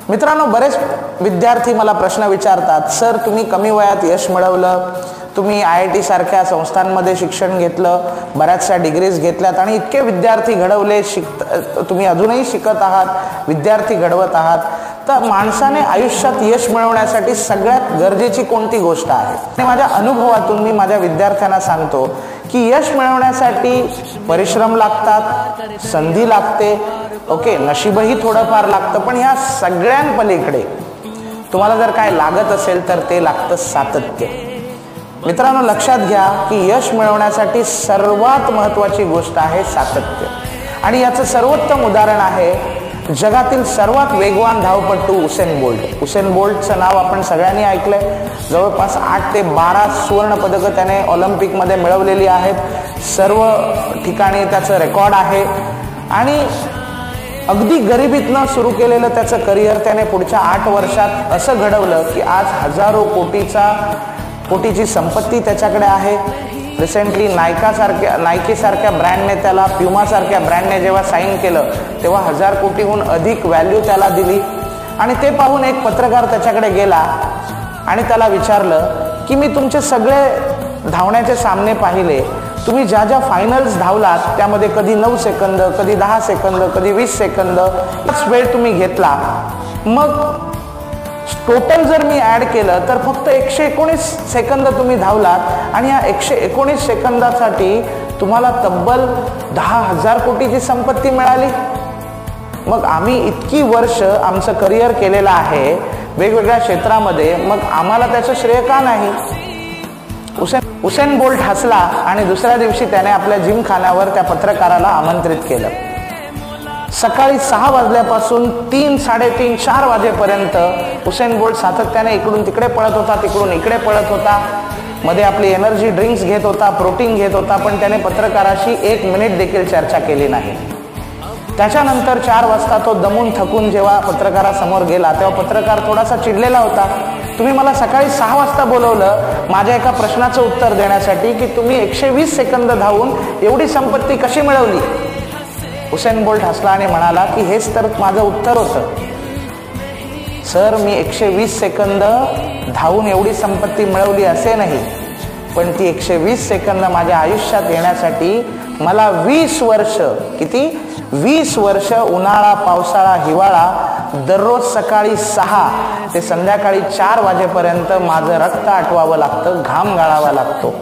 मित्रांनो, बरेच विद्यार्थी मला प्रश्न विचारतात, सर तुम्ही कमी वयात यश मिळवलं, तुम्ही IIT सारख्या संस्थांमध्ये शिक्षण घेतलं, बऱ्याचशा डिग्रीज घेतल्यात आणि इतके विद्यार्थी घडवले, तुम्ही अजूनही शिकत आहात, विद्यार्थी घडवत आहात, तर माणसाने आयुष्यात यश मिळवण्यासाठी सगळ्यात गरजेची कोणती गोष्ट आहे? आणि माझ्या अनुभवातून मी माझ्या विद्यार्थ्यांना सांगतो की यश मिळवण्यासाठी परिश्रम लागतात, संधी लागते, ओके, नशीबही थोडंफार लागतं, पण ह्या सगळ्यांपलीकडे तुम्हाला जर काय लागत असेल तर ते लागतं सातत्य. मित्रांनो, लक्षात घ्या की यश मिळवण्यासाठी सर्वात महत्त्वाची गोष्ट आहे सातत्य. आणि याचं सर्वोत्तम उदाहरण आहे जगातील सर्वात वेगवान धावपटू उसेन बोल्ट. उसेन बोल्टचं नाव आपण सगळ्यांनी ऐकलंय. जवळपास 8 ते 12 सुवर्ण पदकं त्याने ऑलिम्पिकमध्ये मिळवलेली आहेत. सर्व ठिकाणी त्याचं रेकॉर्ड आहे आणि अगदी गरिबीतनं सुरू केलेलं त्याचं करिअर त्याने पुढच्या 8 वर्षात असं घडवलं की आज हजारो कोटीची संपत्ती त्याच्याकडे आहे. रिसेंटली नायकी सारख्या ब्रँडने त्याला, प्युमा सारख्या ब्रँडने जेव्हा साईन केलं तेव्हा 1000 कोटीहून अधिक व्हॅल्यू त्याला दिली. आणि ते पाहून एक पत्रकार त्याच्याकडे गेला आणि त्याला विचारलं की मी तुमचे सगळे धावण्याचे सामने पाहिले, तुम्ही ज्या ज्या फायनल्स धावलात त्यामध्ये कधी 9 सेकंद, कधी 10 सेकंद, कधी 20 सेकंद वेळ तुम्ही घेतला, मग टोटल जर मी ॲड केलं तर फक्त 119 सेकंद तुम्ही धावलात आणि या 119 सेकंदासाठी तुम्हाला तब्बल 10,000 कोटीची संपत्ती मिळाली. मग आम्ही इतकी वर्ष आमचं करिअर केलेलं आहे वेगवेगळ्या क्षेत्रामध्ये, मग आम्हाला त्याचं श्रेय का नाही? उसेन बोल्ट हसला आणि दुसऱ्या दिवशी त्याने आपल्या जिमखान्यावर त्या पत्रकाराला आमंत्रित केलं. सकाळी 6 वाजल्यापासून 3, 3:30, 4 वाजेपर्यंत उसेन बोल्ट सातत्याने इकडून तिकडे पळत होता, तिकडून इकडे पळत होता, मध्ये आपली एनर्जी ड्रिंक्स घेत होता, प्रोटीन घेत होता, पण त्याने पत्रकाराशी 1 मिनिट देखील चर्चा केली नाही. त्याच्यानंतर 4 वाजता तो दमून थकून जेव्हा पत्रकारासमोर गेला तेव्हा पत्रकार थोडासा चिडलेला होता. तुम्ही मला सकाळी 6 वाजता बोलवलं माझ्या एका प्रश्नाचं उत्तर देण्यासाठी की तुम्ही 120 सेकंद धावून एवढी संपत्ती कशी मिळवली? उसेन बोल्ट हसला आणि म्हणाला की हेच तर माझं उत्तर होतं. सर, मी 120 सेकंद धावून एवढी संपत्ती मिळवली असे नाही, पण ती 120 सेकंद माझ्या आयुष्यात येण्यासाठी मला 20 वर्ष, किती? 20 वर्ष उन्हाळा, पावसाळा, हिवाळा दररोज सकाळी 6 ते संध्याकाळी 4 वाजेपर्यंत माझं रक्त आटवावं लागतं, घाम गाळावा लागतो.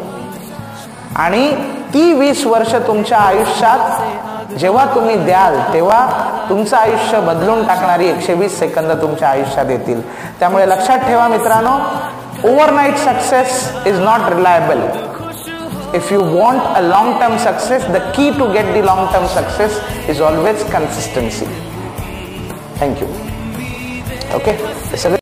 आणि ती 20 वर्ष तुमच्या आयुष्यात जेव्हा तुम्ही द्याल तेव्हा तुमचं आयुष्य बदलून टाकणारी 120 सेकंद तुमच्या आयुष्यात येतील. त्यामुळे लक्षात ठेवा मित्रांनो, overnight success is not reliable. If you want a long term success, the key to get the long term success is always consistency. Thank you. Okay.